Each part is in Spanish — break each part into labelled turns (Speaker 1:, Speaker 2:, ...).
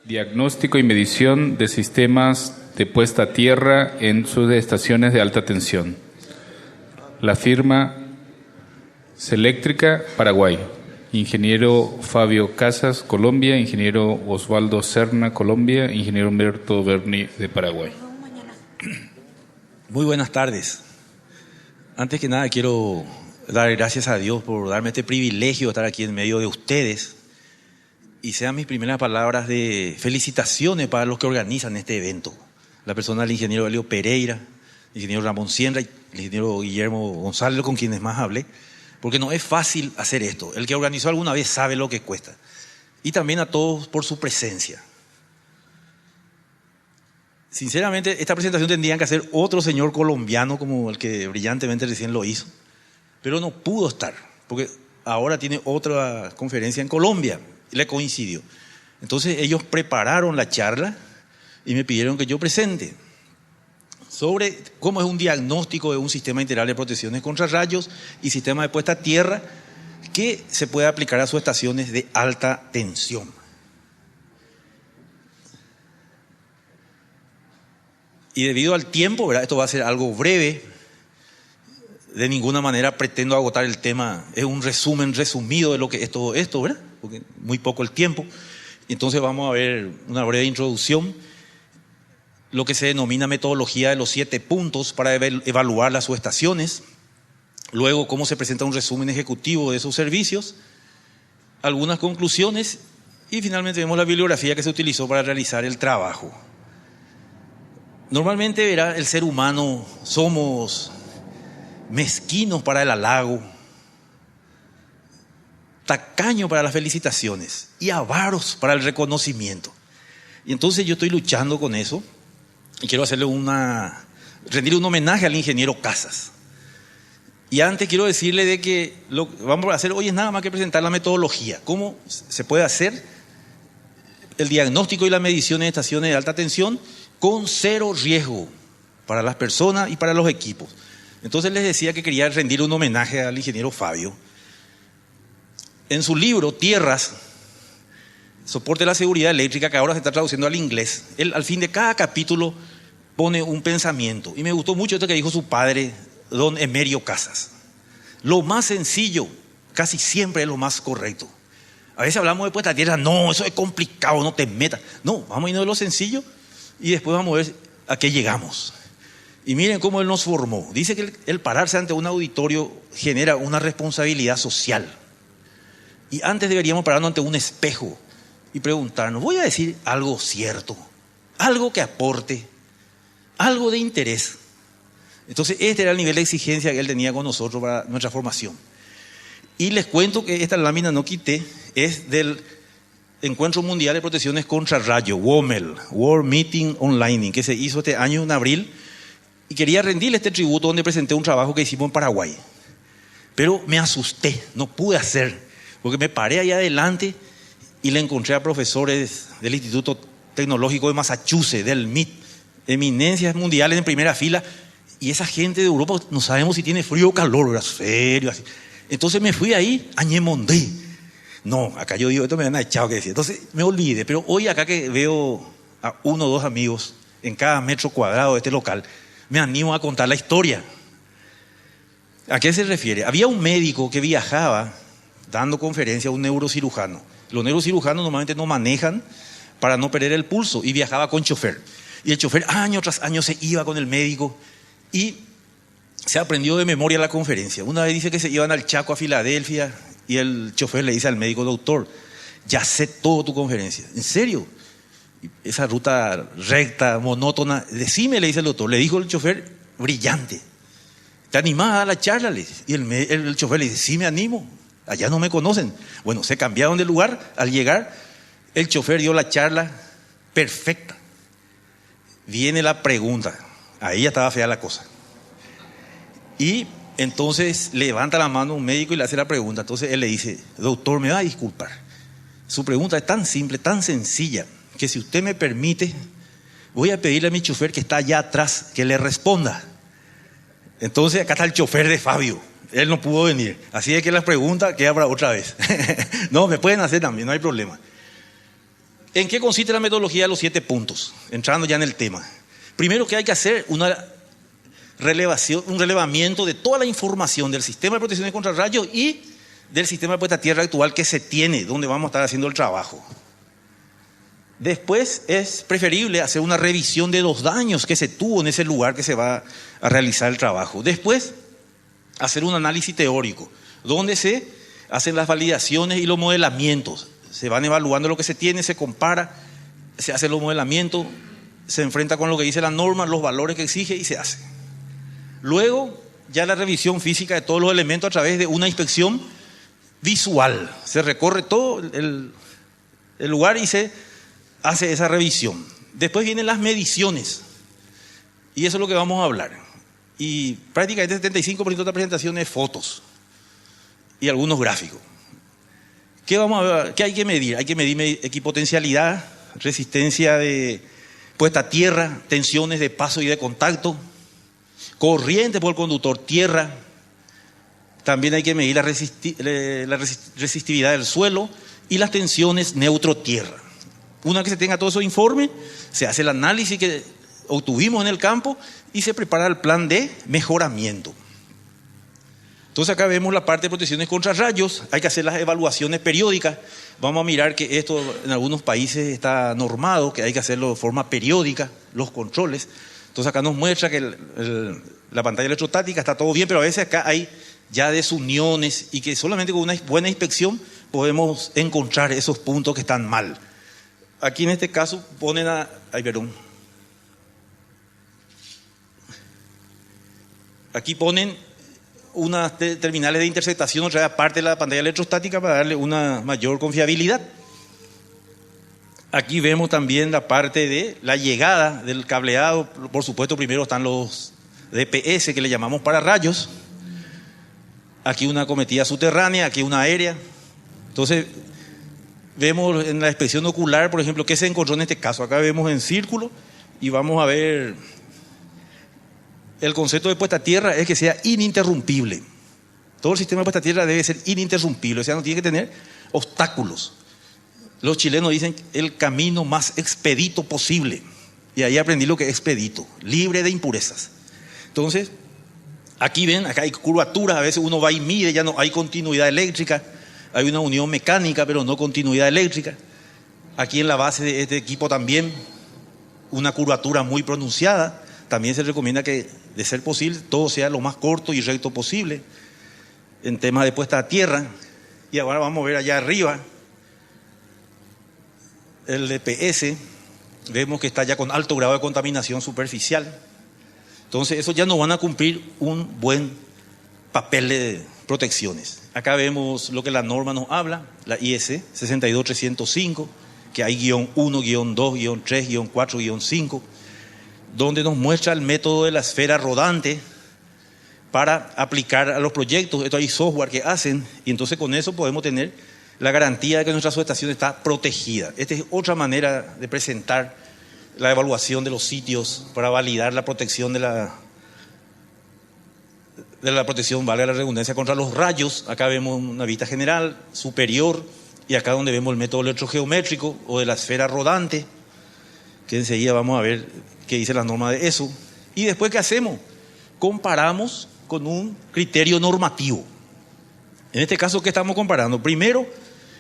Speaker 1: Diagnóstico y medición de sistemas de puesta a tierra en subestaciones de alta tensión. La firma Selectrica, Paraguay. Ingeniero Fabio Casas, Colombia. Ingeniero Osvaldo Serna, Colombia. Ingeniero Humberto Berni, de Paraguay.
Speaker 2: Muy buenas tardes. Antes que nada quiero dar gracias a Dios por darme este privilegio de estar aquí en medio de ustedes. Y sean mis primeras palabras de felicitaciones para los que organizan este evento. La persona del ingeniero Elio Pereira, el ingeniero Ramón Sienra y el ingeniero Guillermo González, con quienes más hablé. Porque no es fácil hacer esto. El que organizó alguna vez sabe lo que cuesta. Y también a todos por su presencia. Sinceramente, esta presentación tendrían que hacer otro señor colombiano como el que brillantemente recién lo hizo. Pero no pudo estar, porque ahora tiene otra conferencia en Colombia. Y le coincidió. Entonces ellos prepararon la charla y me pidieron que yo presente sobre cómo es un diagnóstico de un sistema integral de protecciones contra rayos y sistema de puesta a tierra que se puede aplicar a subestaciones de alta tensión. Y debido al tiempo, ¿verdad? Esto va a ser algo breve. De ninguna manera pretendo agotar el tema. Es un resumen resumido de lo que es todo esto, ¿verdad? Porque muy poco el tiempo. Entonces vamos a ver una breve introducción. Lo que se denomina metodología de los 7 puntos para evaluar las subestaciones. Luego, cómo se presenta un resumen ejecutivo de esos servicios. Algunas conclusiones. Y finalmente vemos la bibliografía que se utilizó para realizar el trabajo. Normalmente, verá, el ser humano somos mezquinos para el halago, tacaños para las felicitaciones y avaros para el reconocimiento. Y entonces yo estoy luchando con eso y quiero rendir un homenaje al ingeniero Casas. Y antes quiero decirle de que lo que vamos a hacer hoy es nada más que presentar la metodología, cómo se puede hacer el diagnóstico y la medición en estaciones de alta tensión con 0 riesgo para las personas y para los equipos. Entonces les decía que quería rendir un homenaje al ingeniero Fabio. En su libro, Tierras, soporte de la seguridad eléctrica, que ahora se está traduciendo al inglés, él al fin de cada capítulo pone un pensamiento. Y me gustó mucho esto que dijo su padre, don Emerio Casas. Lo más sencillo, casi siempre es lo más correcto. A veces hablamos de puesta a tierra, no, eso es complicado, no te metas. No, vamos a irnos de lo sencillo y después vamos a ver a qué llegamos. Y miren cómo él nos formó. Dice que el pararse ante un auditorio genera una responsabilidad social. Y antes deberíamos pararnos ante un espejo y preguntarnos, ¿voy a decir algo cierto? Algo que aporte, algo de interés. Entonces este era el nivel de exigencia que él tenía con nosotros para nuestra formación. Y les cuento que esta lámina no quité, es del Encuentro Mundial de Protecciones contra Rayo, WOMEL, World Meeting on Lightning, que se hizo este año en abril. Y quería rendirle este tributo donde presenté un trabajo que hicimos en Paraguay. Pero me asusté, no pude hacer, porque me paré ahí adelante y le encontré a profesores del Instituto Tecnológico de Massachusetts, del MIT, eminencias mundiales en primera fila, y esa gente de Europa no sabemos si tiene frío o calor, era serio, así. Entonces me fui ahí, añemondé. No, acá yo digo, esto me han echado que decir. Entonces me olvidé, pero hoy acá que veo a 1 o 2 amigos en cada metro cuadrado de este local, me animo a contar la historia. ¿A qué se refiere? Había un médico que viajaba dando conferencia, un neurocirujano. Los neurocirujanos normalmente no manejan para no perder el pulso y viajaba con chofer. Y el chofer año tras año se iba con el médico y se aprendió de memoria la conferencia. Una vez dice que se iban al Chaco, a Filadelfia, y el chofer le dice al médico, doctor, ya sé todo tu conferencia. ¿En serio? Esa ruta recta, monótona, decime, le dice el doctor. Le dijo el chofer, brillante. ¿Te animás a dar la charla? Le dice. Y el chofer le dice, sí me animo, allá no me conocen. Bueno, se cambiaron de lugar. Al llegar, el chofer dio la charla perfecta. Viene la pregunta, ahí ya estaba fea la cosa. Y entonces levanta la mano un médico y le hace la pregunta. Entonces él le dice, doctor, me va a disculpar. Su pregunta es tan simple, tan sencilla, que si usted me permite, voy a pedirle a mi chofer que está allá atrás que le responda. Entonces acá está el chofer de Fabio, él no pudo venir, así es que las preguntas quedan para otra vez. No, me pueden hacer también, no hay problema. ¿En qué consiste la metodología de los 7 puntos? Entrando ya en el tema. Primero que hay que hacer un relevamiento de toda la información del sistema de protección contra rayos y del sistema de puesta a tierra actual que se tiene, donde vamos a estar haciendo el trabajo. Después es preferible hacer una revisión de los daños que se tuvo en ese lugar que se va a realizar el trabajo. Después, hacer un análisis teórico, donde se hacen las validaciones y los modelamientos. Se van evaluando lo que se tiene, se compara, se hace los modelamientos, se enfrenta con lo que dice la norma, los valores que exige y se hace. Luego, ya la revisión física de todos los elementos a través de una inspección visual. Se recorre todo el lugar y se hace esa revisión. Después vienen las mediciones. Y eso es lo que vamos a hablar. Y prácticamente el 75% de la presentación es fotos y algunos gráficos. ¿Qué hay que medir? Hay que medir equipotencialidad, resistencia de puesta a tierra, tensiones de paso y de contacto, corriente por el conductor, tierra. También hay que medir la resistividad del suelo y las tensiones neutro-tierra. Una vez que se tenga todo eso informe, se hace el análisis que obtuvimos en el campo y se prepara el plan de mejoramiento. Entonces acá vemos la parte de protecciones contra rayos, hay que hacer las evaluaciones periódicas. Vamos a mirar que esto en algunos países está normado, que hay que hacerlo de forma periódica, los controles. Entonces acá nos muestra que la pantalla electrostática está todo bien, pero a veces acá hay ya desuniones y que solamente con una buena inspección podemos encontrar esos puntos que están mal. Aquí en este caso ponen Aquí ponen unas terminales de interceptación, otra vez aparte de la pantalla electrostática para darle una mayor confiabilidad. Aquí vemos también la parte de la llegada del cableado. Por supuesto, primero están los DPS que le llamamos para rayos. Aquí una cometida subterránea, aquí una aérea. Entonces, vemos en la inspección ocular, por ejemplo, qué se encontró en este caso. Acá vemos en círculo y vamos a ver. El concepto de puesta a tierra es que sea ininterrumpible. Todo el sistema de puesta a tierra debe ser ininterrumpible, o sea, no tiene que tener obstáculos. Los chilenos dicen el camino más expedito posible. Y ahí aprendí lo que es expedito, libre de impurezas. Entonces, aquí ven, acá hay curvaturas, a veces uno va y mide, ya no hay continuidad eléctrica, hay una unión mecánica, pero no continuidad eléctrica. Aquí en la base de este equipo también, una curvatura muy pronunciada. También se recomienda que, de ser posible, todo sea lo más corto y recto posible en temas de puesta a tierra. Y ahora vamos a ver allá arriba el DPS. Vemos que está ya con alto grado de contaminación superficial. Entonces, eso ya no van a cumplir un buen papel de protecciones. Acá vemos lo que la norma nos habla, la IEC 62305, que hay guión 1, guión 2, guión 3, guión 4, guión 5. Donde nos muestra el método de la esfera rodante para aplicar a los proyectos. Esto hay software que hacen y entonces con eso podemos tener la garantía de que nuestra subestación está protegida. Esta es otra manera de presentar la evaluación de los sitios para validar la protección de la protección, valga la redundancia, contra los rayos. Acá vemos una vista general, superior, y acá donde vemos el método electrogeométrico o de la esfera rodante, que enseguida vamos a ver qué dice la norma de eso. Y después, ¿qué hacemos? Comparamos con un criterio normativo. En este caso, ¿qué estamos comparando? Primero,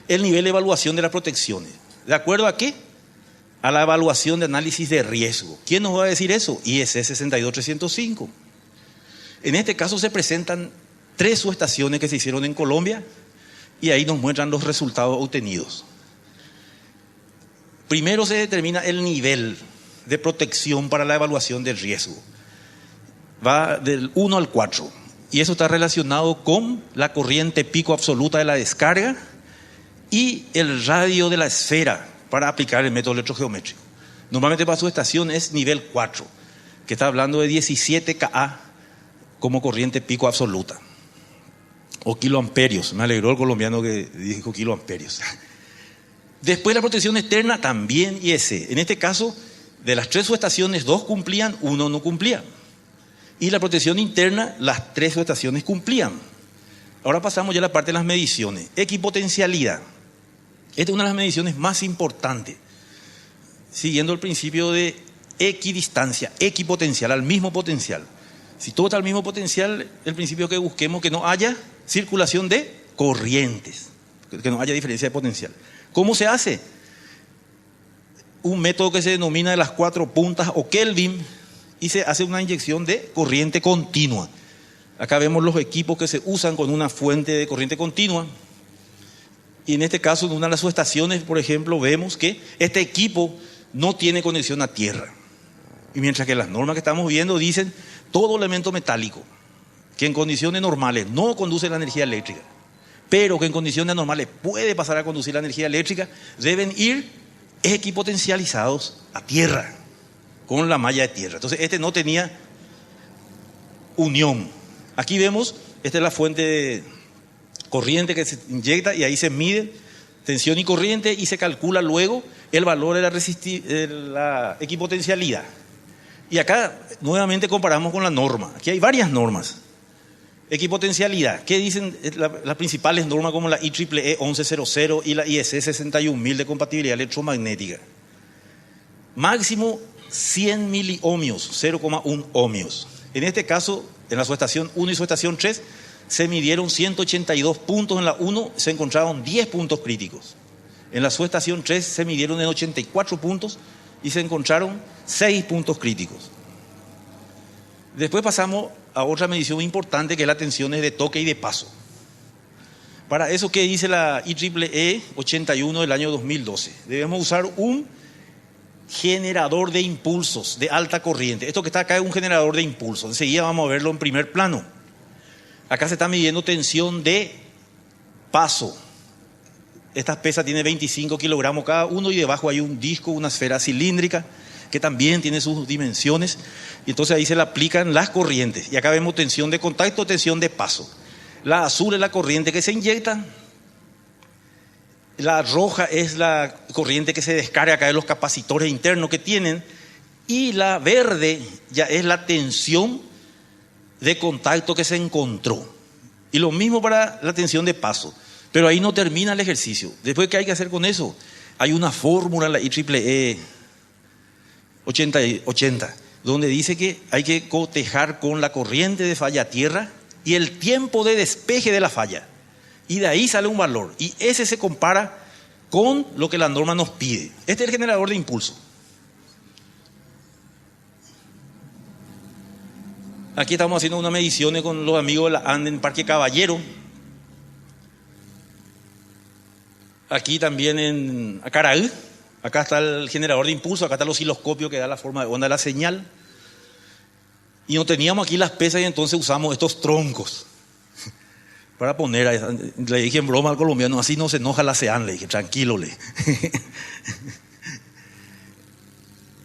Speaker 2: el nivel de evaluación de las protecciones. ¿De acuerdo a qué? A la evaluación de análisis de riesgo. ¿Quién nos va a decir eso? IEC 62305. En este caso se presentan 3 subestaciones que se hicieron en Colombia y ahí nos muestran los resultados obtenidos. Primero se determina el nivel de protección para la evaluación del riesgo. Va del 1 al 4. Y eso está relacionado con la corriente pico absoluta de la descarga y el radio de la esfera para aplicar el método electrogeométrico. Normalmente para su estación es nivel 4, que está hablando de 17 kA como corriente pico absoluta. O kiloamperios. Me alegró el colombiano que dijo kiloamperios. Después la protección externa también IEC. En este caso, de las 3 subestaciones, 2 cumplían, 1 no cumplía. Y la protección interna, las 3 subestaciones cumplían. Ahora pasamos ya a la parte de las mediciones. Equipotencialidad. Esta es una de las mediciones más importantes. siguiendo el principio de equidistancia, equipotencial, al mismo potencial. Si todo está al mismo potencial, el principio es que busquemos que no haya circulación de corrientes, que no haya diferencia de potencial. ¿Cómo se hace? Un método que se denomina de las 4 puntas o Kelvin, y se hace una inyección de corriente continua. Acá vemos los equipos que se usan con una fuente de corriente continua. Y en este caso, en una de las subestaciones, por ejemplo, vemos que este equipo no tiene conexión a tierra. Y mientras que las normas que estamos viendo dicen todo elemento metálico que en condiciones normales no conduce la energía eléctrica, pero que en condiciones normales puede pasar a conducir la energía eléctrica, deben ir equipotencializados a tierra, con la malla de tierra. Entonces este no tenía unión. Aquí vemos, esta es la fuente de corriente que se inyecta y ahí se mide tensión y corriente y se calcula luego el valor de la equipotencialidad. Y acá nuevamente comparamos con la norma. Aquí hay varias normas. Equipotencialidad. ¿Qué dicen las principales normas como la IEEE 1100 y la IEC 61000 de compatibilidad electromagnética? Máximo 100 miliohmios, 0,1 ohmios. En este caso, en la subestación 1 y subestación 3, se midieron 182 puntos en la 1, se encontraron 10 puntos críticos. En la subestación 3 se midieron en 84 puntos y se encontraron 6 puntos críticos. Después pasamos a otra medición importante que es la tensiones de toque y de paso. Para eso, ¿qué dice la IEEE 81 del año 2012? Debemos usar un generador de impulsos de alta corriente. Esto que está acá es un generador de impulsos. Enseguida vamos a verlo en primer plano. Acá se está midiendo tensión de paso. Esta pesa tiene 25 kilogramos cada uno y debajo hay un disco, una esfera cilíndrica que también tiene sus dimensiones. Y entonces ahí se le aplican las corrientes. Y acá vemos tensión de contacto, tensión de paso. La azul es la corriente que se inyecta. La roja es la corriente que se descarga acá de los capacitores internos que tienen. Y la verde ya es la tensión de contacto que se encontró. Y lo mismo para la tensión de paso. Pero ahí no termina el ejercicio. Después, ¿qué hay que hacer con eso? Hay una fórmula en la IEEE 80, donde dice que hay que cotejar con la corriente de falla a tierra y el tiempo de despeje de la falla. Y de ahí sale un valor. Y ese se compara con lo que la norma nos pide. Este es el generador de impulso. Aquí estamos haciendo unas mediciones con los amigos de la ANDE en Parque Caballero. Aquí también en Acaraí. Acá está el generador de impulso, acá está el osciloscopio que da la forma de onda de la señal. Y no teníamos aquí las pesas y entonces usamos estos troncos para poner. Le dije en broma al colombiano, así no se enoja la SEAN, le dije, tranquilo, le.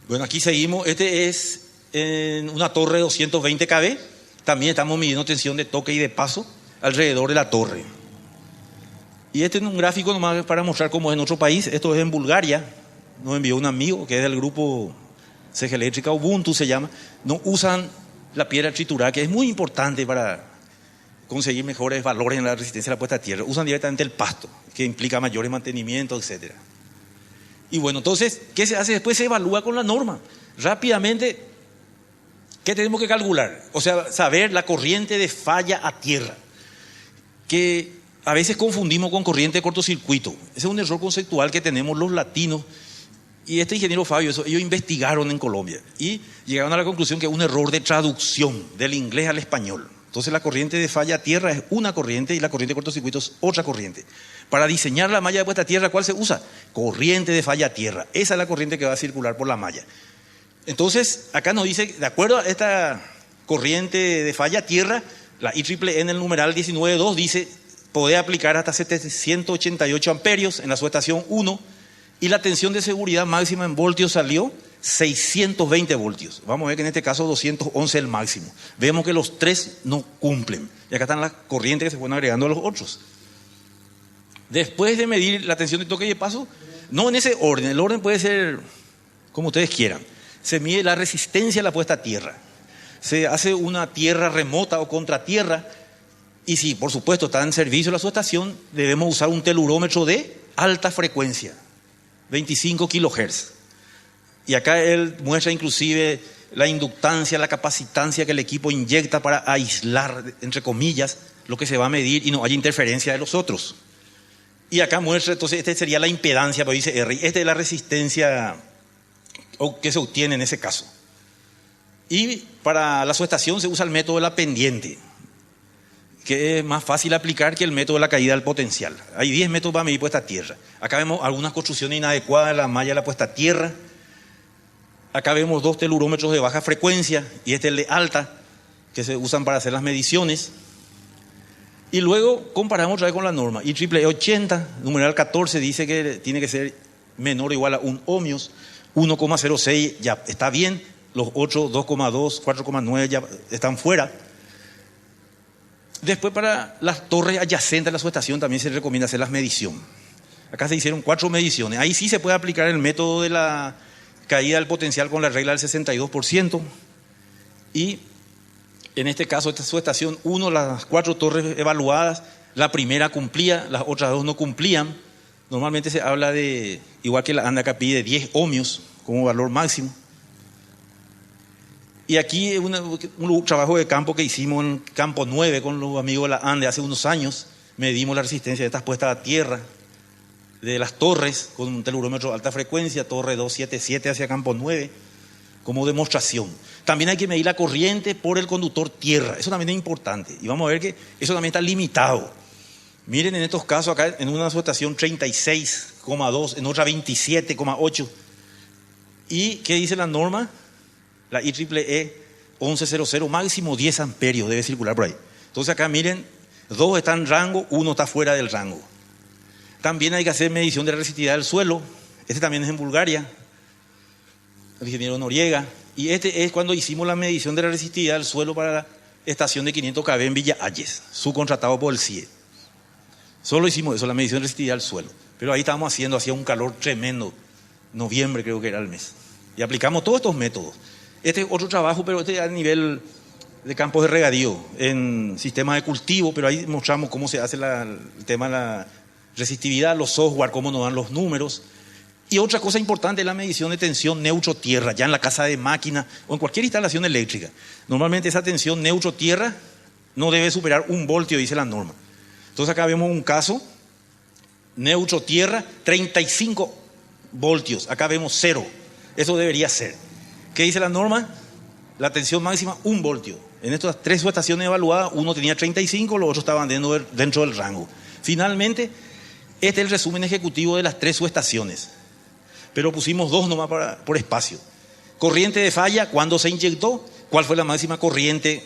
Speaker 2: Bueno, aquí seguimos. Este es en una torre de 220 kV. También estamos midiendo tensión de toque y de paso alrededor de la torre. Y este es un gráfico nomás para mostrar cómo es en otro país. Esto es en Bulgaria. Nos envió un amigo que es del grupo CG Eléctrica, Ubuntu se llama. No usan la piedra triturada, que es muy importante para conseguir mejores valores en la resistencia a la puesta a tierra. Usan directamente el pasto, que implica mayores mantenimientos, etc. Y bueno, entonces, ¿qué se hace? Después se evalúa con la norma. Rápidamente, ¿qué tenemos que calcular? O sea, saber la corriente de falla a tierra, que a veces confundimos con corriente de cortocircuito. Ese es un error conceptual que tenemos los latinos. Y este ingeniero Fabio, ellos investigaron en Colombia y llegaron a la conclusión que es un error de traducción del inglés al español. Entonces la corriente de falla a tierra es una corriente y la corriente de cortocircuito es otra corriente. Para diseñar la malla de puesta a tierra, ¿cuál se usa? Corriente de falla a tierra. Esa es la corriente que va a circular por la malla. Entonces, acá nos dice, de acuerdo a esta corriente de falla a tierra, la IEEE en el numeral 19.2 dice, puede aplicar hasta 788 amperios en la subestación 1 y la tensión de seguridad máxima en voltios salió 620 voltios. Vamos a ver que en este caso 211 es el máximo. Vemos que los tres no cumplen. Y acá están las corrientes que se fueron agregando a los otros. Después de medir la tensión de toque y de paso, no en ese orden, el orden puede ser como ustedes quieran. Se mide la resistencia a la puesta a tierra. Se hace una tierra remota o contratierra. Y si, por supuesto, está en servicio la subestación, debemos usar un telurómetro de alta frecuencia, 25 kHz. Y acá él muestra inclusive la inductancia, la capacitancia que el equipo inyecta para aislar, entre comillas, lo que se va a medir y no haya interferencia de los otros. Y acá muestra, entonces, esta sería la impedancia, pero dice R. Esta es la resistencia que se obtiene en ese caso. Y para la subestación se usa el método de la pendiente, que es más fácil aplicar que el método de la caída del potencial. Hay 10 métodos para medir puesta a tierra. Acá vemos algunas construcciones inadecuadas de la malla de la puesta a tierra. Acá vemos 2 telurómetros de baja frecuencia y este es el de alta, que se usan para hacer las mediciones. Y luego comparamos otra vez con la norma. IEEE 80, numeral 14, dice que tiene que ser menor o igual a 1 ohmios. 1,06 ya está bien. Los otros 2,2, 4,9 ya están fuera. Después para las torres adyacentes a la subestación también se recomienda hacer las mediciones. Acá se hicieron 4 mediciones. Ahí sí se puede aplicar el método de la caída del potencial con la regla del 62%. Y en este caso, esta subestación 1, las 4 torres evaluadas, la primera cumplía, las otras 2 no cumplían. Normalmente se habla de, igual que la ANDE acá pide 10 ohmios como valor máximo. Y aquí un trabajo de campo que hicimos en Campo 9 con los amigos de la ANDE hace unos años. Medimos la resistencia de estas puestas a tierra de las torres con un telurómetro de alta frecuencia, torre 277 hacia Campo 9, como demostración. También hay que medir la corriente por el conductor tierra. Eso también es importante. Y vamos a ver que eso también está limitado. Miren en estos casos acá, en una subestación 36,2, en otra 27,8. ¿Y qué dice la norma? La IEEE 1100, máximo 10 amperios debe circular por ahí. Entonces acá miren, 2 están en rango, 1 está fuera del rango. También hay que hacer medición de la resistividad del suelo. Este también es en Bulgaria, el ingeniero Noriega. Y este es cuando hicimos la medición de la resistividad del suelo para la estación de 500 kV en Villa Ayes, subcontratado por el CIE. Solo hicimos eso, la medición de resistividad del suelo. Pero ahí estábamos haciendo, hacía un calor tremendo. Noviembre creo que era el mes. Y aplicamos todos estos métodos. Este es otro trabajo, pero este es a nivel de campos de regadío, en sistemas de cultivo, pero ahí mostramos cómo se hace el tema de la resistividad, los software, cómo nos dan los números. Y otra cosa importante es la medición de tensión neutro-tierra, ya en la casa de máquina o en cualquier instalación eléctrica. Normalmente esa tensión neutro-tierra no debe superar 1 voltio, dice la norma. Entonces acá vemos un caso, neutro-tierra, 35 voltios, acá vemos 0. Eso debería ser. ¿Qué dice la norma? La tensión máxima, 1 voltio. En estas 3 subestaciones evaluadas, uno tenía 35, los otros estaban dentro del rango. Finalmente, este es el resumen ejecutivo de las 3 subestaciones. Pero pusimos 2 nomás por espacio. Corriente de falla, ¿cuándo se inyectó? ¿Cuál fue la máxima corriente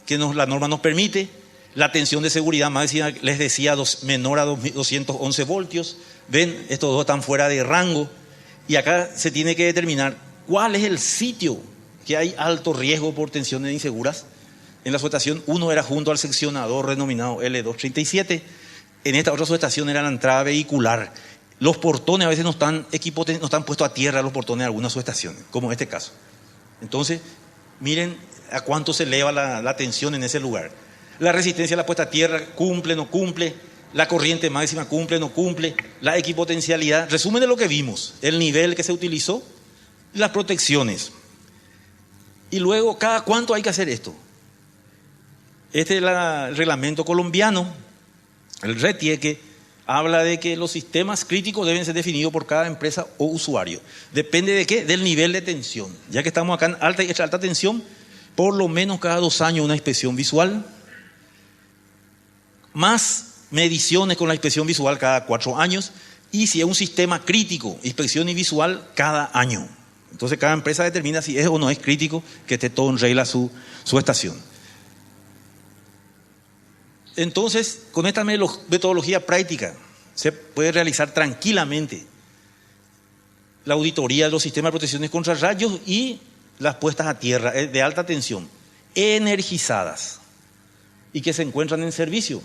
Speaker 2: que la norma nos permite? La tensión de seguridad máxima, les decía, menor a 211 voltios. Ven, estos 2 están fuera de rango. Y acá se tiene que determinar cuál es el sitio que hay alto riesgo por tensiones inseguras. En la subestación 1 era junto al seccionador denominado L237. En esta otra subestación era la entrada vehicular. Los portones a veces no están puestos a tierra, los portones de algunas subestaciones, como en este caso. Entonces, miren a cuánto se eleva la tensión en ese lugar. La resistencia a la puesta a tierra cumple, no cumple. La corriente máxima cumple, no cumple. La equipotencialidad. Resumen de lo que vimos. El nivel que se utilizó. Las protecciones. Y luego, ¿cada cuánto hay que hacer esto? Este es el reglamento colombiano, el RETIE, que habla de que los sistemas críticos deben ser definidos por cada empresa o usuario. ¿Depende de qué? Del nivel de tensión. Ya que estamos acá en alta y extra alta tensión, por lo menos cada 2 años una inspección visual, más mediciones con la inspección visual cada 4 años, y si es un sistema crítico, inspección y visual cada año. Entonces cada empresa determina si es o no es crítico, que esté todo en regla su estación. Entonces, con esta metodología práctica se puede realizar tranquilamente la auditoría de los sistemas de protección contra rayos y las puestas a tierra de alta tensión, energizadas y que se encuentran en servicio,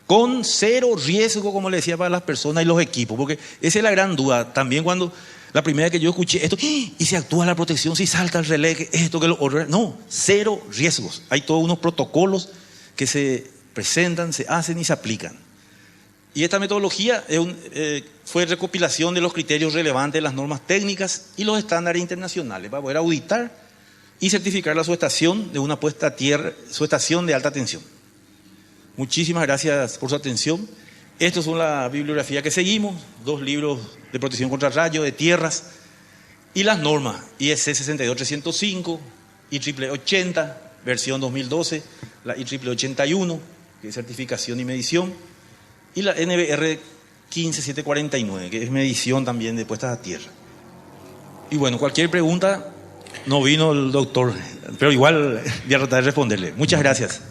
Speaker 2: con 0 riesgo, como le decía, para las personas y los equipos, porque esa es la gran duda. También cuando la primera vez que yo escuché esto, y si actúa la protección, si salta el relé, esto, que lo otro, no, 0 riesgos. Hay todos unos protocolos que se presentan, se hacen y se aplican. Y esta metodología fue recopilación de los criterios relevantes de las normas técnicas y los estándares internacionales para poder auditar y certificar la subestación de una puesta a tierra, subestación de alta tensión. Muchísimas gracias por su atención. Estos son la bibliografía que seguimos, 2 libros de protección contra rayos, de tierras, y las normas, IEC 62305, IEEE 80, versión 2012, la IEEE 81, que es certificación y medición, y la NBR 15749, que es medición también de puestas a tierra. Y bueno, cualquier pregunta, no vino el doctor, pero igual voy a tratar de responderle. Muchas gracias.